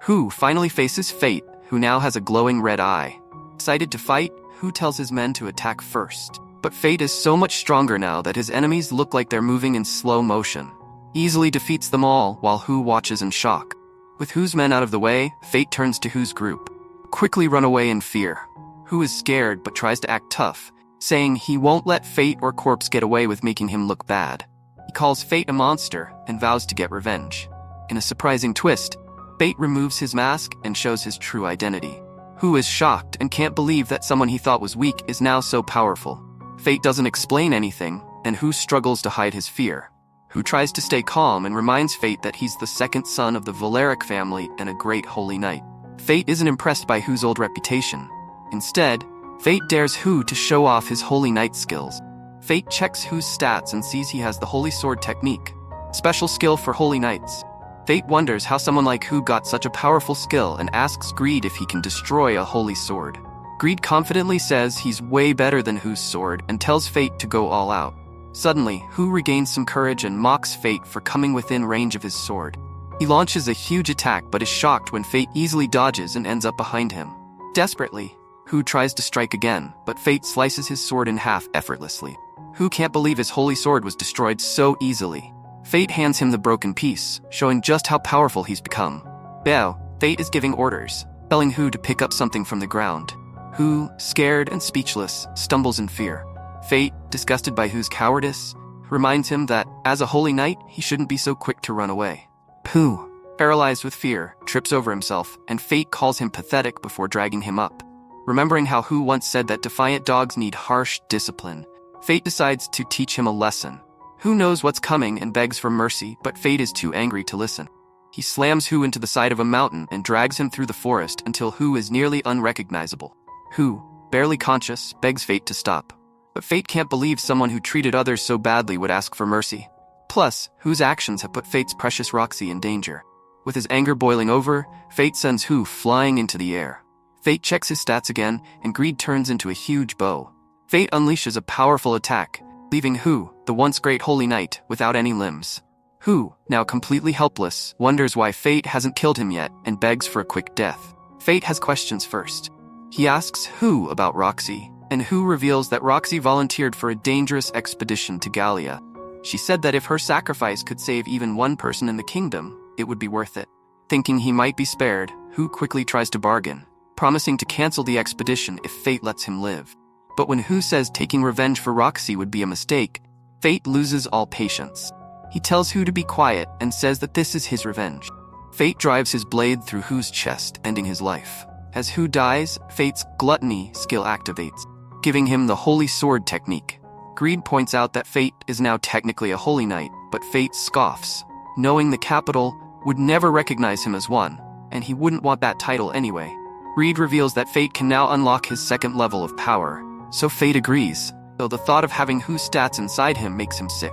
Hu finally faces Fate, who now has a glowing red eye. Excited to fight, Hu tells his men to attack first. But Fate is so much stronger now that his enemies look like they're moving in slow motion. Easily defeats them all while Hu watches in shock. With Hu's men out of the way, Fate turns to Hu's group. Quickly run away in fear. Hu is scared but tries to act tough, saying he won't let Fate or Corpse get away with making him look bad. He calls Fate a monster and vows to get revenge. In a surprising twist, Fate removes his mask and shows his true identity. Hu is shocked and can't believe that someone he thought was weak is now so powerful. Fate doesn't explain anything, and Hu struggles to hide his fear. Hu tries to stay calm and reminds Fate that he's the second son of the Valeric family and a great holy knight. Fate isn't impressed by Hu's old reputation. Instead, Fate dares Hu to show off his holy knight skills. Fate checks Hu's stats and sees he has the holy sword technique, special skill for holy knights. Fate wonders how someone like Hu got such a powerful skill and asks Greed if he can destroy a holy sword. Greed confidently says he's way better than Hu's sword and tells Fate to go all out. Suddenly, Hu regains some courage and mocks Fate for coming within range of his sword. He launches a huge attack but is shocked when Fate easily dodges and ends up behind him. Desperately, Hu tries to strike again, but Fate slices his sword in half effortlessly. Hu can't believe his holy sword was destroyed so easily. Fate hands him the broken piece, showing just how powerful he's become. Now, Fate is giving orders, telling Hu to pick up something from the ground. Hu, scared and speechless, stumbles in fear. Fate, disgusted by Hu's cowardice, reminds him that, as a holy knight, he shouldn't be so quick to run away. Hu, paralyzed with fear, trips over himself, and Fate calls him pathetic before dragging him up. Remembering how Hu once said that defiant dogs need harsh discipline, Fate decides to teach him a lesson. Hu knows what's coming and begs for mercy, but Fate is too angry to listen. He slams Hu into the side of a mountain and drags him through the forest until Hu is nearly unrecognizable. Hu, barely conscious, begs Fate to stop. But Fate can't believe someone who treated others so badly would ask for mercy. Plus, Hu's actions have put Fate's precious Roxy in danger. With his anger boiling over, Fate sends Hu flying into the air. Fate checks his stats again, and Greed turns into a huge bow. Fate unleashes a powerful attack, leaving Hu, the once great holy knight, without any limbs. Hu, now completely helpless, wonders why Fate hasn't killed him yet and begs for a quick death. Fate has questions first. He asks Hu about Roxy, and Hu reveals that Roxy volunteered for a dangerous expedition to Gallia. She said that if her sacrifice could save even one person in the kingdom, it would be worth it. Thinking he might be spared, Hu quickly tries to bargain, promising to cancel the expedition if Fate lets him live. But when Hu says taking revenge for Roxy would be a mistake, Fate loses all patience. He tells Hu to be quiet and says that this is his revenge. Fate drives his blade through Hu's chest, ending his life. As Hu dies, Fate's gluttony skill activates, giving him the holy sword technique. Greed points out that Fate is now technically a holy knight, but Fate scoffs, knowing the capital would never recognize him as one, and he wouldn't want that title anyway. Greed reveals that Fate can now unlock his second level of power, so Fate agrees, though the thought of having Hu's stats inside him makes him sick.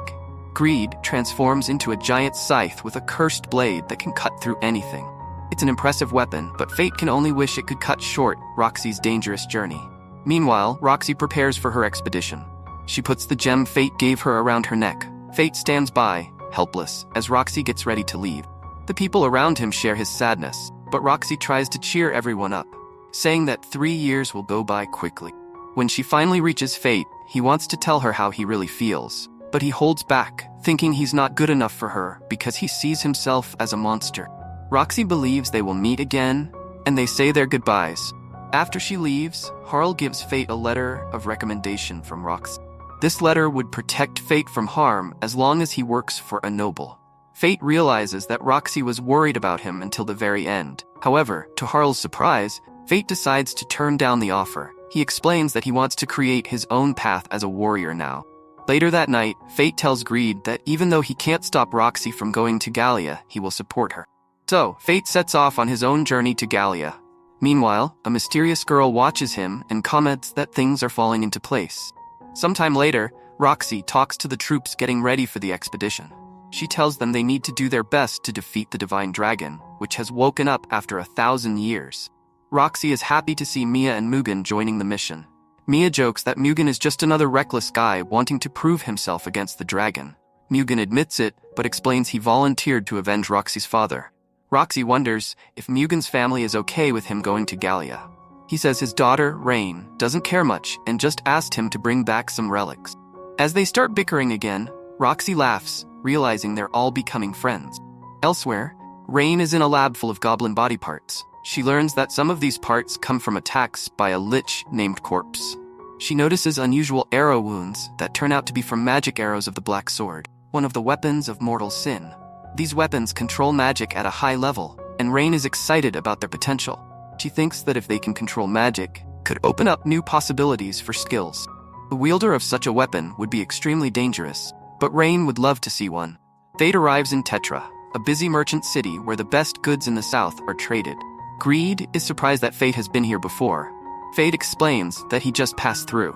Greed transforms into a giant scythe with a cursed blade that can cut through anything. It's an impressive weapon, but Fate can only wish it could cut short Roxy's dangerous journey. Meanwhile, Roxy prepares for her expedition. She puts the gem Fate gave her around her neck. Fate stands by, helpless, as Roxy gets ready to leave. The people around him share his sadness, but Roxy tries to cheer everyone up, saying that 3 years will go by quickly. When she finally reaches Fate, he wants to tell her how he really feels, but he holds back, thinking he's not good enough for her because he sees himself as a monster. Roxy believes they will meet again, and they say their goodbyes. After she leaves, Harl gives Fate a letter of recommendation from Roxy. This letter would protect Fate from harm as long as he works for a noble. Fate realizes that Roxy was worried about him until the very end. However, to Harl's surprise, Fate decides to turn down the offer. He explains that he wants to create his own path as a warrior now. Later that night, Fate tells Greed that even though he can't stop Roxy from going to Gallia, he will support her. So, Fate sets off on his own journey to Gallia. Meanwhile, a mysterious girl watches him and comments that things are falling into place. Sometime later, Roxy talks to the troops getting ready for the expedition. She tells them they need to do their best to defeat the Divine Dragon, which has woken up after 1,000 years. Roxy is happy to see Mia and Mugen joining the mission. Mia jokes that Mugen is just another reckless guy wanting to prove himself against the dragon. Mugen admits it, but explains he volunteered to avenge Roxy's father. Roxy wonders if Mugen's family is okay with him going to Gallia. He says his daughter, Rain, doesn't care much and just asked him to bring back some relics. As they start bickering again, Roxy laughs, realizing they're all becoming friends. Elsewhere, Rain is in a lab full of goblin body parts. She learns that some of these parts come from attacks by a lich named Corpse. She notices unusual arrow wounds that turn out to be from magic arrows of the Black Sword, one of the weapons of mortal sin. These weapons control magic at a high level, and Rain is excited about their potential. She thinks that if they can control magic, could open up new possibilities for skills. The wielder of such a weapon would be extremely dangerous, but Rain would love to see one. Fate arrives in Tetra, a busy merchant city where the best goods in the south are traded. Greed is surprised that Fate has been here before. Fate explains that he just passed through.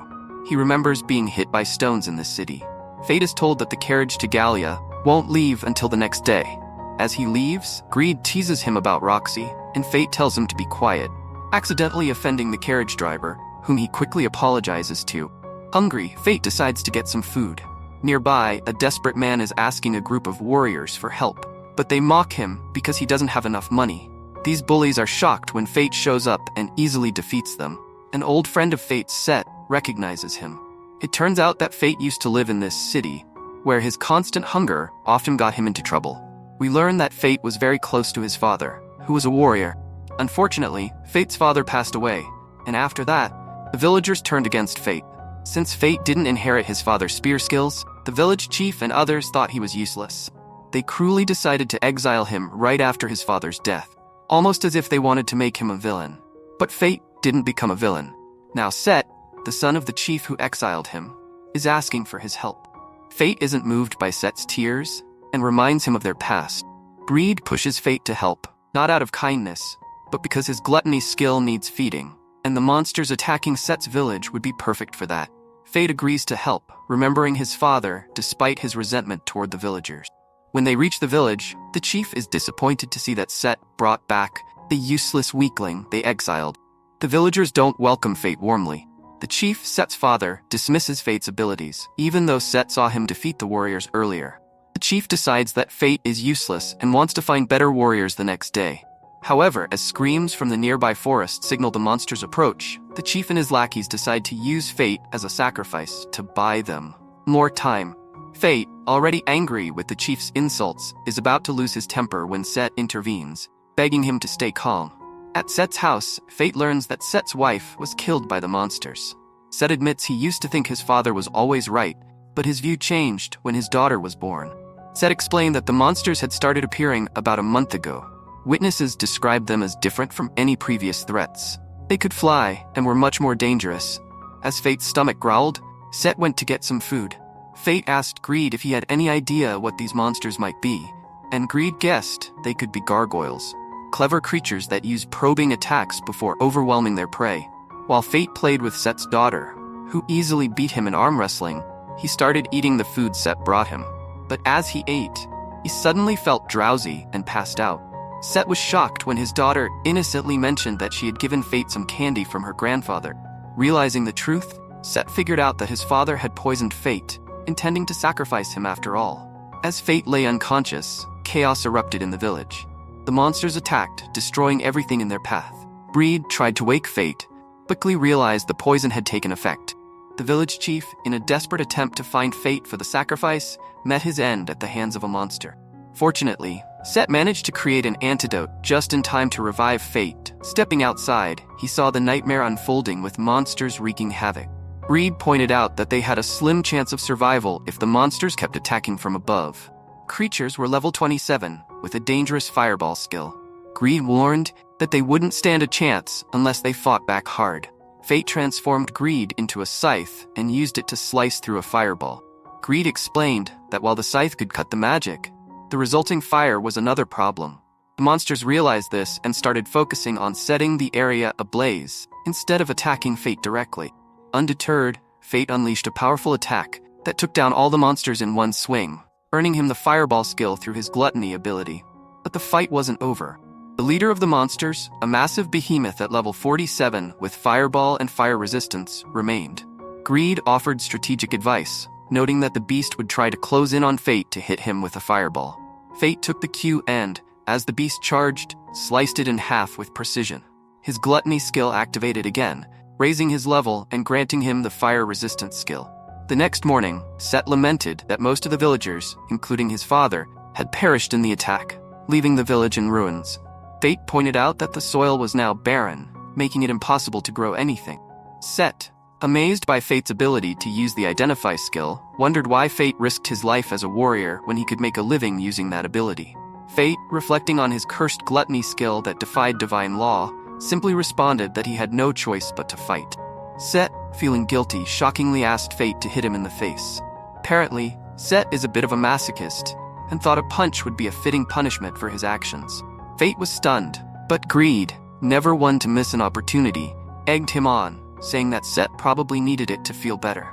He remembers being hit by stones in this city. Fate is told that the carriage to Gallia won't leave until the next day. As he leaves, Greed teases him about Roxy, and Fate tells him to be quiet, accidentally offending the carriage driver, whom he quickly apologizes to. Hungry, Fate decides to get some food. Nearby, a desperate man is asking a group of warriors for help, but they mock him because he doesn't have enough money. These bullies are shocked when Fate shows up and easily defeats them. An old friend of Fate's, Set, recognizes him. It turns out that Fate used to live in this city, where his constant hunger often got him into trouble. We learn that Fate was very close to his father, who was a warrior. Unfortunately, Fate's father passed away, and after that, the villagers turned against Fate. Since Fate didn't inherit his father's spear skills, the village chief and others thought he was useless. They cruelly decided to exile him right after his father's death, almost as if they wanted to make him a villain. But Fate didn't become a villain. Now Set, the son of the chief who exiled him, is asking for his help. Fate isn't moved by Set's tears and reminds him of their past. Greed pushes Fate to help, not out of kindness, but because his gluttony skill needs feeding, and the monsters attacking Set's village would be perfect for that. Fate agrees to help, remembering his father despite his resentment toward the villagers. When they reach the village, the chief is disappointed to see that Set brought back the useless weakling they exiled. The villagers don't welcome Fate warmly. The chief, Set's father, dismisses Fate's abilities, even though Set saw him defeat the warriors earlier. The chief decides that Fate is useless and wants to find better warriors the next day. However, as screams from the nearby forest signal the monster's approach, the chief and his lackeys decide to use Fate as a sacrifice to buy them more time. Fate, already angry with the chief's insults, is about to lose his temper when Set intervenes, begging him to stay calm. At Set's house, Fate learns that Set's wife was killed by the monsters. Set admits he used to think his father was always right, but his view changed when his daughter was born. Set explained that the monsters had started appearing about a month ago. Witnesses described them as different from any previous threats. They could fly and were much more dangerous. As Fate's stomach growled, Set went to get some food. Fate asked Greed if he had any idea what these monsters might be, and Greed guessed they could be gargoyles, clever creatures that use probing attacks before overwhelming their prey. While Fate played with Set's daughter, who easily beat him in arm wrestling, he started eating the food Set brought him. But as he ate, he suddenly felt drowsy and passed out. Set was shocked when his daughter innocently mentioned that she had given Fate some candy from her grandfather. Realizing the truth, Set figured out that his father had poisoned Fate, intending to sacrifice him after all. As Fate lay unconscious, chaos erupted in the village. The monsters attacked, destroying everything in their path. Greed tried to wake Fate, but quickly realized the poison had taken effect. The village chief, in a desperate attempt to find Fate for the sacrifice, met his end at the hands of a monster. Fortunately, Set managed to create an antidote just in time to revive Fate. Stepping outside, he saw the nightmare unfolding with monsters wreaking havoc. Greed pointed out that they had a slim chance of survival if the monsters kept attacking from above. Creatures were level 27, with a dangerous fireball skill. Greed warned that they wouldn't stand a chance unless they fought back hard. Fate transformed Greed into a scythe and used it to slice through a fireball. Greed explained that while the scythe could cut the magic, the resulting fire was another problem. The monsters realized this and started focusing on setting the area ablaze, instead of attacking Fate directly. Undeterred, Fate unleashed a powerful attack that took down all the monsters in one swing, earning him the fireball skill through his gluttony ability. But the fight wasn't over. The leader of the monsters, a massive behemoth at level 47 with fireball and fire resistance, remained. Greed offered strategic advice, noting that the beast would try to close in on Fate to hit him with a fireball. Fate took the cue and, As the beast charged, sliced it in half with precision. His gluttony skill activated again, raising his level and granting him the fire resistance skill. The next morning, Set lamented that most of the villagers, including his father, had perished in the attack, leaving the village in ruins. Fate pointed out that the soil was now barren, making it impossible to grow anything. Set, amazed by Fate's ability to use the Identify skill, wondered why Fate risked his life as a warrior when he could make a living using that ability. Fate, reflecting on his cursed gluttony skill that defied divine law, simply responded that he had no choice but to fight. Set, feeling guilty, shockingly asked Fate to hit him in the face. Apparently, Set is a bit of a masochist, and thought a punch would be a fitting punishment for his actions. Fate was stunned, but greed, never one to miss an opportunity, egged him on, saying that Set probably needed it to feel better.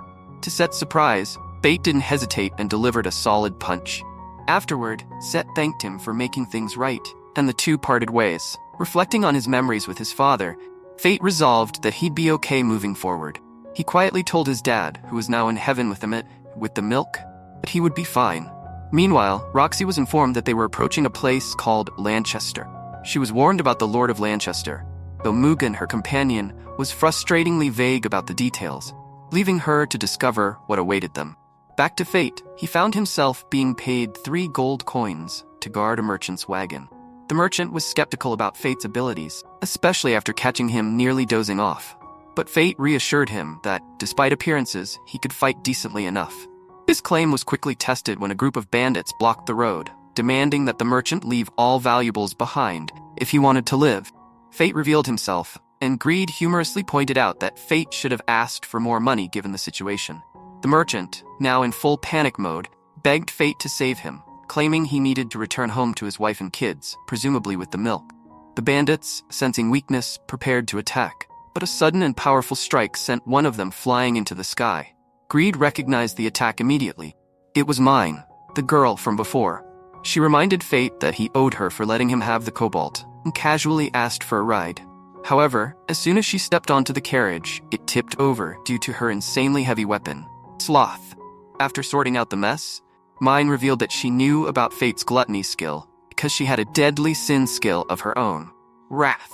To Set's surprise, Fate didn't hesitate and delivered a solid punch. Afterward, Set thanked him for making things right, and the two parted ways. Reflecting on his memories with his father, Fate resolved that he'd be okay moving forward. He quietly told his dad, who was now in heaven with the milk, that he would be fine. Meanwhile, Roxy was informed that they were approaching a place called Lanchester. She was warned about the Lord of Lanchester, though Mugen, her companion, was frustratingly vague about the details, leaving her to discover what awaited them. Back to Fate, he found himself being paid 3 gold coins to guard a merchant's wagon. The merchant was skeptical about Fate's abilities, especially after catching him nearly dozing off. But Fate reassured him that, despite appearances, he could fight decently enough. His claim was quickly tested when a group of bandits blocked the road, demanding that the merchant leave all valuables behind if he wanted to live. Fate revealed himself, and Greed humorously pointed out that Fate should have asked for more money given the situation. The merchant, now in full panic mode, begged Fate to save him, claiming he needed to return home to his wife and kids, presumably with the milk. The bandits, sensing weakness, prepared to attack, but a sudden and powerful strike sent one of them flying into the sky. Greed recognized the attack immediately. It was Mine, the girl from before. She reminded Fate that he owed her for letting him have the cobalt, and casually asked for a ride. However, as soon as she stepped onto the carriage, it tipped over due to her insanely heavy weapon, Sloth. After sorting out the mess, Mine revealed that she knew about Fate's gluttony skill because she had a deadly sin skill of her own, Wrath.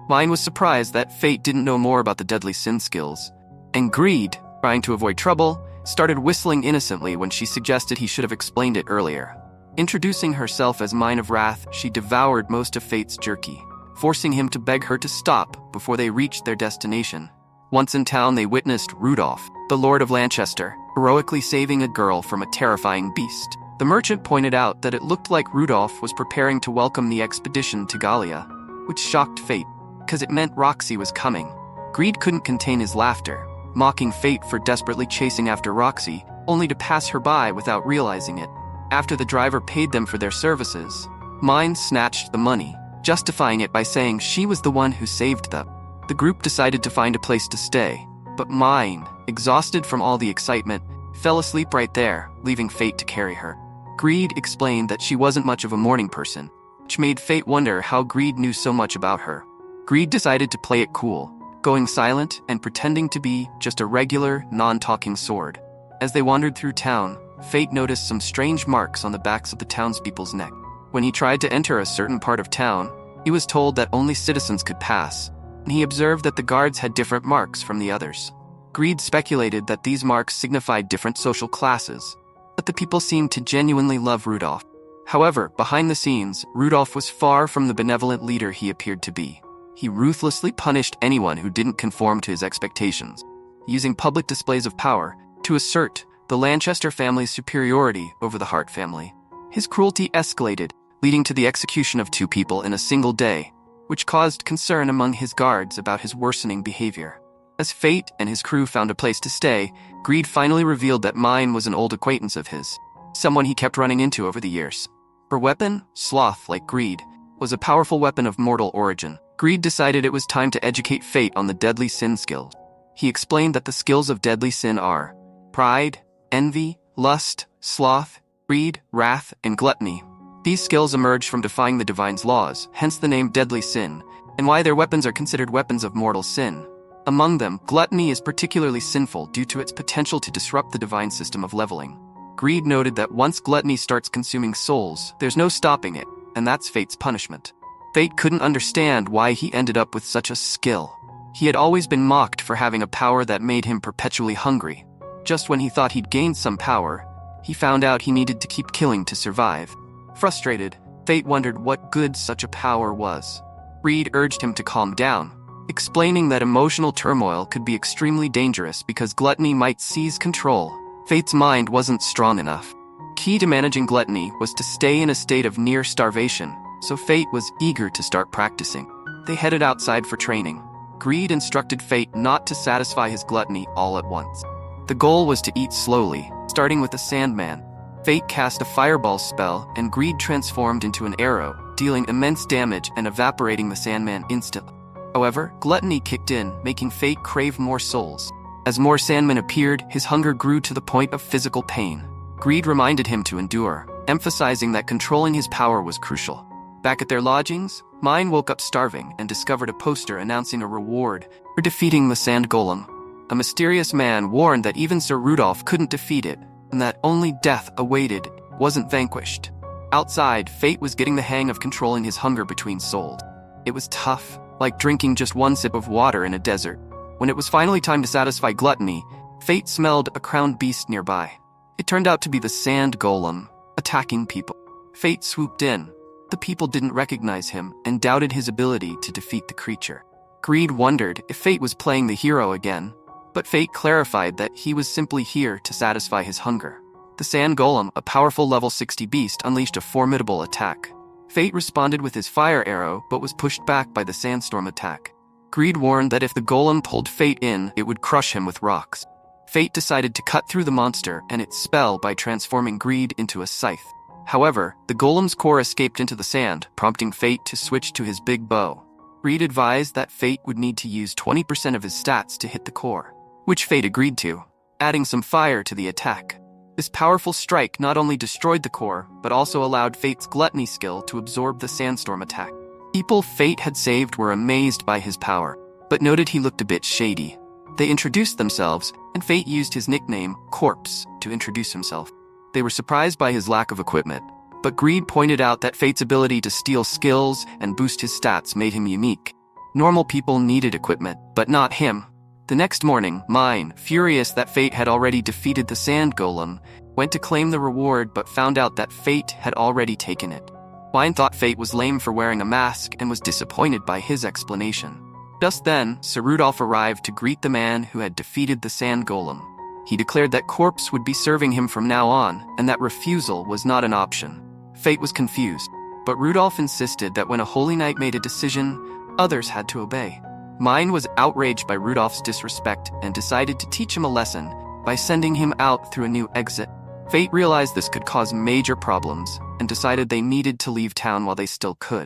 Mine was surprised that Fate didn't know more about the deadly sin skills, and Greed, trying to avoid trouble, started whistling innocently when she suggested he should have explained it earlier. Introducing herself as Mine of Wrath, she devoured most of Fate's jerky, forcing him to beg her to stop before they reached their destination. Once in town, they witnessed Rudolph, the Lord of Lanchester, heroically saving a girl from a terrifying beast. The merchant pointed out that it looked like Rudolph was preparing to welcome the expedition to Gallia, which shocked Fate, because it meant Roxy was coming. Greed couldn't contain his laughter, mocking Fate for desperately chasing after Roxy, only to pass her by without realizing it. After the driver paid them for their services, Mine snatched the money, justifying it by saying she was the one who saved them. The group decided to find a place to stay, but Mine, exhausted from all the excitement, fell asleep right there, leaving Fate to carry her. Greed explained that she wasn't much of a morning person, which made Fate wonder how Greed knew so much about her. Greed decided to play it cool, going silent and pretending to be just a regular, non-talking sword. As they wandered through town, Fate noticed some strange marks on the backs of the townspeople's neck. When he tried to enter a certain part of town, he was told that only citizens could pass, and he observed that the guards had different marks from the others. Greed speculated that these marks signified different social classes, but the people seemed to genuinely love Rudolph. However, behind the scenes, Rudolph was far from the benevolent leader he appeared to be. He ruthlessly punished anyone who didn't conform to his expectations, using public displays of power to assert the Lanchester family's superiority over the Hart family. His cruelty escalated, leading to the execution of 2 people in a single day, which caused concern among his guards about his worsening behavior. As Fate and his crew found a place to stay, Greed finally revealed that Mine was an old acquaintance of his, someone he kept running into over the years. Her weapon, Sloth, like Greed, was a powerful weapon of mortal origin. Greed decided it was time to educate Fate on the deadly sin skills. He explained that the skills of deadly sin are pride, envy, lust, sloth, greed, wrath, and gluttony. These skills emerged from defying the divine's laws, hence the name deadly sin, and why their weapons are considered weapons of mortal sin. Among them, gluttony is particularly sinful due to its potential to disrupt the divine system of leveling. Greed noted that once gluttony starts consuming souls, there's no stopping it, and that's Fate's punishment. Fate couldn't understand why he ended up with such a skill. He had always been mocked for having a power that made him perpetually hungry. Just when he thought he'd gained some power, he found out he needed to keep killing to survive. Frustrated, Fate wondered what good such a power was. Greed urged him to calm down, explaining that emotional turmoil could be extremely dangerous because gluttony might seize control. Fate's mind wasn't strong enough. Key to managing gluttony was to stay in a state of near starvation, so Fate was eager to start practicing. They headed outside for training. Greed instructed Fate not to satisfy his gluttony all at once. The goal was to eat slowly, starting with the Sandman. Fate cast a fireball spell, and Greed transformed into an arrow, dealing immense damage and evaporating the Sandman instantly. However, gluttony kicked in, making Fate crave more souls. As more Sandmen appeared, his hunger grew to the point of physical pain. Greed reminded him to endure, emphasizing that controlling his power was crucial. Back at their lodgings, Mine woke up starving and discovered a poster announcing a reward for defeating the Sand Golem. A mysterious man warned that even Sir Rudolph couldn't defeat it, and that only death awaited, wasn't vanquished. Outside, Fate was getting the hang of controlling his hunger between souls. It was tough, like drinking just one sip of water in a desert. When it was finally time to satisfy gluttony, Fate smelled a crowned beast nearby. It turned out to be the Sand Golem, attacking people. Fate swooped in. The people didn't recognize him and doubted his ability to defeat the creature. Greed wondered if Fate was playing the hero again, but Fate clarified that he was simply here to satisfy his hunger. The Sand Golem, a powerful level 60 beast, unleashed a formidable attack. Fate responded with his fire arrow, but was pushed back by the sandstorm attack. Greed warned that if the golem pulled Fate in, it would crush him with rocks. Fate decided to cut through the monster and its spell by transforming Greed into a scythe. However, the golem's core escaped into the sand, prompting Fate to switch to his big bow. Greed advised that Fate would need to use 20% of his stats to hit the core, which Fate agreed to, adding some fire to the attack. This powerful strike not only destroyed the core, but also allowed Fate's gluttony skill to absorb the sandstorm attack. People Fate had saved were amazed by his power, but noted he looked a bit shady. They introduced themselves, and Fate used his nickname, Corpse, to introduce himself. They were surprised by his lack of equipment, but Greed pointed out that Fate's ability to steal skills and boost his stats made him unique. Normal people needed equipment, but not him. The next morning, Mine, furious that Fate had already defeated the Sand Golem, went to claim the reward but found out that Fate had already taken it. Mine thought Fate was lame for wearing a mask and was disappointed by his explanation. Just then, Sir Rudolph arrived to greet the man who had defeated the Sand Golem. He declared that Corpse would be serving him from now on, and that refusal was not an option. Fate was confused, but Rudolph insisted that when a holy knight made a decision, others had to obey. Mine was outraged by Rudolph's disrespect and decided to teach him a lesson by sending him out through a new exit. Fate realized this could cause major problems and decided they needed to leave town while they still could.